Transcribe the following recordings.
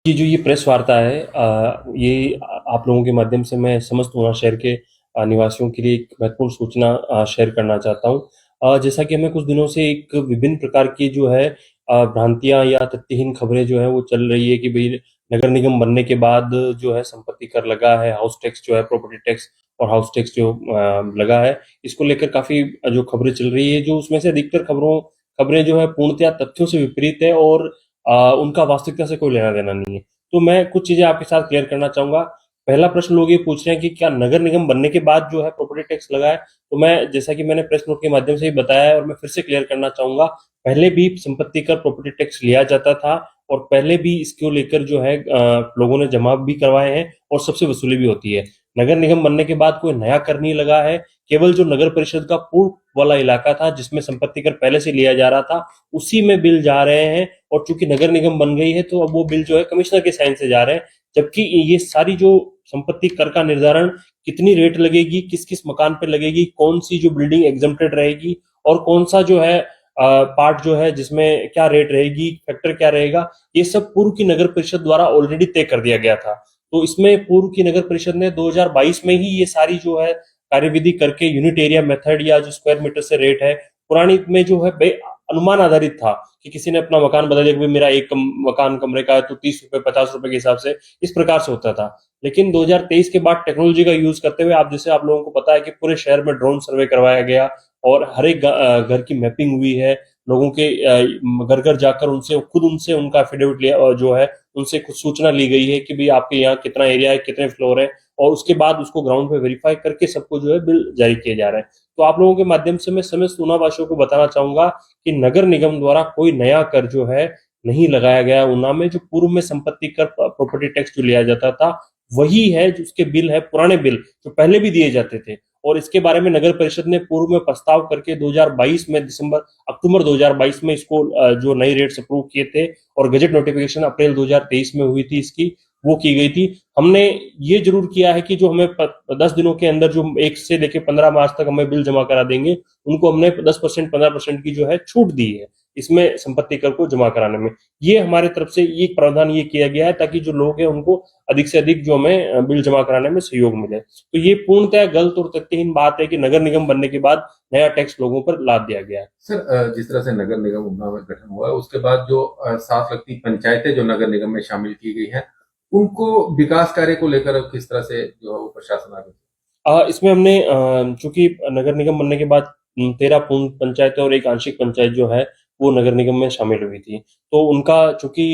ये जो ये प्रेस वार्ता है ये आप लोगों के माध्यम से मैं समस्त ऊना शहर के निवासियों के लिए एक महत्वपूर्ण सूचना शेयर करना चाहता हूँ। जैसा कि हमें कुछ दिनों से एक विभिन्न प्रकार की जो है भ्रांतियां या तथ्यहीन खबरें जो है वो चल रही है कि भाई नगर निगम बनने के बाद जो है संपत्ति कर लगा है, हाउस टैक्स जो है, प्रॉपर्टी टैक्स और हाउस टैक्स जो लगा है, इसको लेकर काफी जो खबरें चल रही है, जो उसमें से अधिकतर खबरें जो है पूर्णतया तथ्यों से विपरीत है और उनका वास्तविकता से कोई लेना देना नहीं है। तो मैं कुछ चीजें आपके साथ क्लियर करना चाहूंगा। पहला प्रश्न लोग ये पूछ रहे हैं कि क्या नगर निगम बनने के बाद जो है प्रॉपर्टी टैक्स लगा है? तो मैं, जैसा कि मैंने प्रेस नोट के माध्यम से ही बताया है और मैं फिर से क्लियर करना चाहूंगा, पहले भी संपत्ति कर प्रॉपर्टी टैक्स लिया जाता था और पहले भी इसको लेकर जो है लोगों ने जमा भी करवाए हैं और सबसे वसूली भी होती है। नगर निगम बनने के बाद कोई नया कर नहीं लगा है। केवल जो नगर परिषद का पूर्व वाला इलाका था जिसमें संपत्ति कर पहले से लिया जा रहा था, उसी में बिल जा रहे हैं और चूंकि नगर निगम बन गई है तो अब वो बिल जो है कमिश्नर के साइन से जा रहे हैं। जबकि ये सारी जो संपत्ति कर का निर्धारण, कितनी रेट लगेगी, किस किस मकान पे लगेगी, कौन सी जो बिल्डिंग एग्जम्प्टेड रहेगी और कौन सा जो है पार्ट जो है जिसमें क्या रेट रहेगी, फैक्टर क्या रहेगा, ये सब पूर्व की नगर परिषद द्वारा ऑलरेडी तय कर दिया गया था। तो इसमें पूर्व की नगर परिषद ने 2022 में ही ये सारी जो है कार्यविधि करके यूनिट एरिया मेथड या जो स्क्वायर मीटर से रेट है, पुरानी में जो है अनुमान आधारित था कि किसी ने अपना मकान बदल दिया कि मेरा एक मकान कमरे का है तो 30 रुपए 50 रुपए के हिसाब से इस प्रकार से होता था। लेकिन 2023 के बाद टेक्नोलॉजी का यूज करते हुए, आप जैसे आप लोगों को पता है कि पूरे शहर में ड्रोन सर्वे करवाया गया और हर एक घर की मैपिंग हुई है। लोगों के घर घर जाकर उनसे उनका एफिडेविट लिया और जो है उनसे कुछ सूचना ली गई है कि भाई आपके यहाँ कितना एरिया है, कितने फ्लोर है, और उसके बाद उसको ग्राउंड पे वेरीफाई करके सबको जो है बिल जारी किए जा रहे हैं। तो आप लोगों के माध्यम से मैं समस्त ऊना वासियों को बताना चाहूंगा कि नगर निगम द्वारा कोई नया कर जो है नहीं लगाया गया ऊना में। जो पूर्व में संपत्ति कर प्रॉपर्टी टैक्स जो लिया जाता था वही है, जो उसके बिल है, पुराने बिल जो पहले भी दिए जाते थे। और इसके बारे में नगर परिषद ने पूर्व में प्रस्ताव करके 2022 में अक्टूबर 2022 में इसको जो नई रेट्स अप्रूव किए थे और गजट नोटिफिकेशन अप्रैल 2023 में हुई थी इसकी, वो की गई थी। हमने ये जरूर किया है कि जो हमें 10 दिनों के अंदर जो 1 से लेकर 15 मार्च तक हमें बिल जमा करा देंगे, उनको हमने 10% 15% की जो है छूट दी है इसमें संपत्ति कर को जमा कराने में। ये हमारे तरफ से ये प्रावधान ये किया गया है ताकि जो लोग हैं उनको अधिक से अधिक जो हमें बिल जमा कराने में सहयोग मिले। तो ये पूर्णतः गलत और तथ्यहीन बात है कि नगर निगम बनने के बाद नया टैक्स लोगों पर लाद दिया गया है। सर, जिस तरह से नगर निगम ऊना में गठन हुआ है उसके बाद जो 7 लगती पंचायतें जो नगर निगम में शामिल की गई हैं, उनको विकास कार्य को लेकर किस तरह से जो है वो प्रशासन आगे। इसमें हमने चूंकि नगर निगम बनने के बाद 13 पूर्ण पंचायतें और एक आंशिक पंचायत जो है वो नगर निगम में शामिल हुई थी। तो उनका चूंकि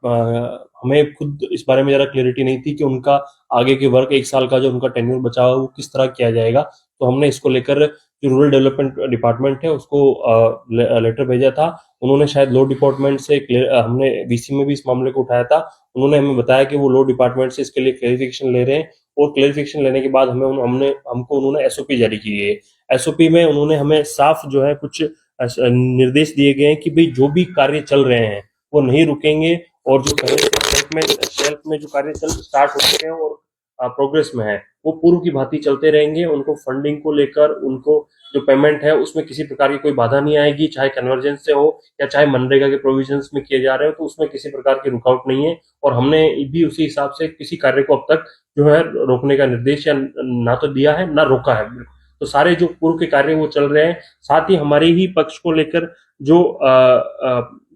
हमें खुद इस बारे में जरा क्लियरिटी नहीं थी कि उनका आगे के वर्क 1 साल का जो उनका टेन्योर बचा हुआ है वो किस तरह किया जाएगा। तो हमने इसको लेकर जो रूरल डेवलपमेंट डिपार्टमेंट है उसको लेटर भेजा था। उन्होंने शायद लॉ डिपार्टमेंट से हमने वीसी में भी इस मामले को उठाया था। उन्होंने हमें बताया कि वो लॉ डिपार्टमेंट से इसके लिए क्लेरिफिकेशन ले रहे हैं और क्लेरिफिकेशन लेने के बाद हमको उन्होंने एसओपी जारी की है। एसओपी में उन्होंने हमें साफ जो है कुछ निर्देश दिए गए हैं कि भाई जो भी कार्य चल रहे हैं वो नहीं रुकेंगे और जो पहले से शेल्फ में जो कार्य चल स्टार्ट हो चुके हैं और प्रोग्रेस में है वो पूर्व की भांति चलते रहेंगे। उनको फंडिंग को लेकर, उनको जो पेमेंट है उसमें किसी प्रकार की कोई बाधा नहीं आएगी, चाहे कन्वर्जेंस से हो या चाहे मनरेगा के प्रोविजंस में किए जा रहे हो, तो उसमें किसी प्रकार की रुकावट नहीं है। और हमने भी उसी हिसाब से किसी कार्य को अब तक जो है रोकने का निर्देश या ना तो दिया है ना रोका है। तो सारे जो पूर्व के कार्य वो चल रहे हैं। साथ ही हमारे ही पक्ष को लेकर जो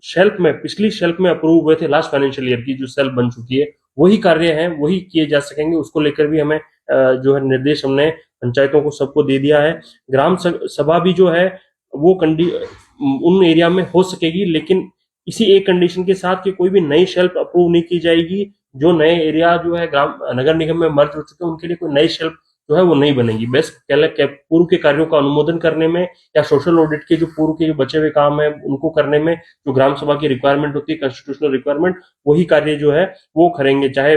शेल्फ में, पिछली शेल्फ में अप्रूव हुए थे लास्ट फाइनेंशियल ईयर की जो शेल्फ बन चुकी है, वही कार्य हैं वही किए जा सकेंगे। उसको लेकर भी हमें जो है निर्देश हमने पंचायतों को सबको दे दिया है। ग्राम सभा भी जो है वो उन एरिया में हो सकेगी, लेकिन इसी एक कंडीशन के साथ कि कोई भी नई शेल्फ अप्रूव नहीं की जाएगी। जो नए एरिया जो है ग्राम नगर निगम में मर्ज हो चुके हैं उनके लिए कोई नई शेल्फ जो है वो नहीं बनेगी। बेस्ट पूर्व के कार्यों का अनुमोदन करने में या सोशल ऑडिट के जो पूर्व के जो बचे हुए काम है उनको करने में जो ग्राम सभा की रिक्वायरमेंट होती है, कॉन्स्टिट्यूशनल रिक्वायरमेंट, वही कार्य जो है वो करेंगे। चाहे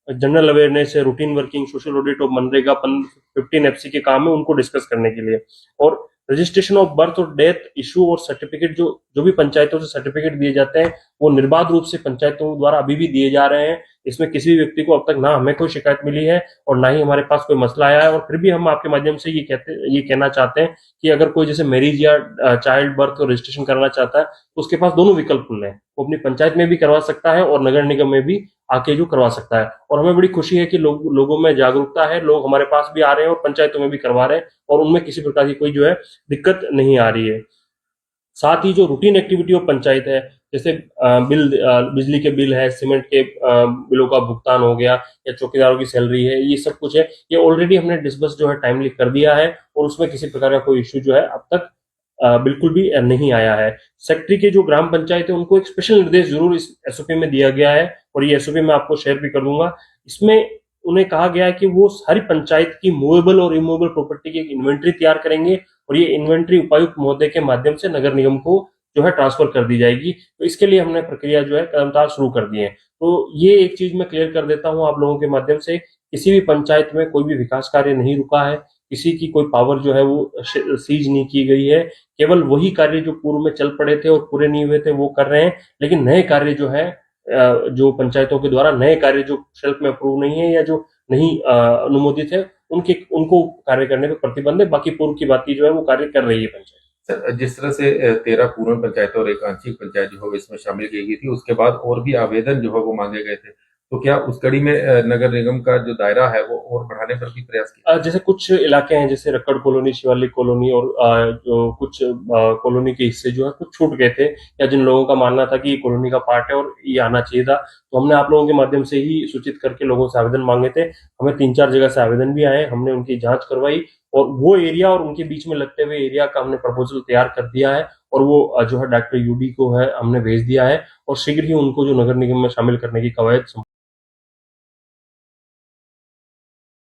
जनरल अवेयरनेस है, रूटीन वर्किंग, सोशल ऑडिट और मनरेगा 15 एफसी के काम है उनको डिस्कस करने के लिए। और रजिस्ट्रेशन ऑफ बर्थ और डेथ इशू और सर्टिफिकेट जो जो भी पंचायतों से सर्टिफिकेट दिए जाते हैं वो निर्बाध रूप से पंचायतों द्वारा अभी भी दिए जा रहे हैं। इसमें किसी भी व्यक्ति को अब तक ना हमें कोई शिकायत मिली है और ना ही हमारे पास कोई मसला आया है। और फिर भी हम आपके माध्यम से ये कहना चाहते हैं कि अगर कोई जैसे मैरिज या चाइल्ड बर्थ और रजिस्ट्रेशन कराना चाहता है तो उसके पास दोनों विकल्प खुले हैं। वो अपनी पंचायत में भी करवा सकता है और नगर निगम में भी आके जो करवा सकता है। और हमें बड़ी खुशी है कि लोगों में जागरूकता है, लोग हमारे पास भी आ रहे हैं और पंचायतों में भी करवा रहे हैं और उनमें किसी प्रकार की कोई जो है दिक्कत नहीं आ रही है। साथ ही जो रूटीन एक्टिविटी ऑफ पंचायत है, जैसे बिजली के बिल है, सीमेंट के बिलों का भुगतान हो गया या चौकीदारों की सैलरी है, ये सब कुछ है, ये ऑलरेडी हमने डिस्बर्स जो है टाइमली कर दिया है और उसमें किसी प्रकार का कोई इश्यू जो है अब तक बिल्कुल भी नहीं आया है। सेक्रेटरी के जो ग्राम पंचायत है उनको एक स्पेशल निर्देश जरूर इस एसओपी में दिया गया है और ये एसओपी मैं आपको शेयर भी कर दूंगा। इसमें उन्हें कहा गया है कि वो सारी पंचायत की मूवेबल और इमूवेबल प्रॉपर्टी की एक इन्वेंट्री तैयार करेंगे और ये इन्वेंट्री उपायुक्त महोदय के माध्यम से नगर निगम को जो है ट्रांसफर कर दी जाएगी। तो इसके लिए हमने प्रक्रिया जो है कदमतार शुरू कर दी है। तो ये एक चीज मैं क्लियर कर देता हूँ आप लोगों के माध्यम से, किसी भी पंचायत में कोई भी विकास कार्य नहीं रुका है, किसी की कोई पावर जो है वो सीज नहीं की गई है। केवल वही कार्य जो पूर्व में चल पड़े थे और पूरे नहीं हुए थे वो कर रहे हैं, लेकिन नए कार्य जो है जो पंचायतों के द्वारा नए कार्य जो शेल्फ में अप्रूव नहीं है या जो नहीं अनुमोदित है उनको कार्य करने पर प्रतिबंध है। बाकी पूर्व की बात जो है वो कार्य कर रही है पंचायत। सर, जिस तरह से 13 पूर्ण पंचायत और एक आंशिक पंचायत जो है इसमें शामिल की गई थी, उसके बाद और भी आवेदन जो है वो मांगे गए थे, तो क्या उस कड़ी में नगर निगम का जो दायरा है वो और बढ़ाने पर भी प्रयास किया? जैसे कुछ इलाके हैं जैसे रक्कड़ कॉलोनी, शिवालिक कॉलोनी और जो कुछ कॉलोनी के हिस्से जो है कुछ छूट गए थे या जिन लोगों का मानना था कि ये कॉलोनी का पार्ट है और ये आना चाहिए था, तो हमने आप लोगों के माध्यम से ही सूचित करके लोगों से आवेदन मांगे थे। हमें 3-4 जगह से आवेदन भी आए, हमने उनकी जांच करवाई और वो एरिया और उनके बीच में लगते हुए एरिया का हमने प्रपोजल तैयार कर दिया है और वो जो है डॉक्टर यूडी को है हमने भेज दिया है और शीघ्र ही उनको जो नगर निगम में शामिल करने की कवायद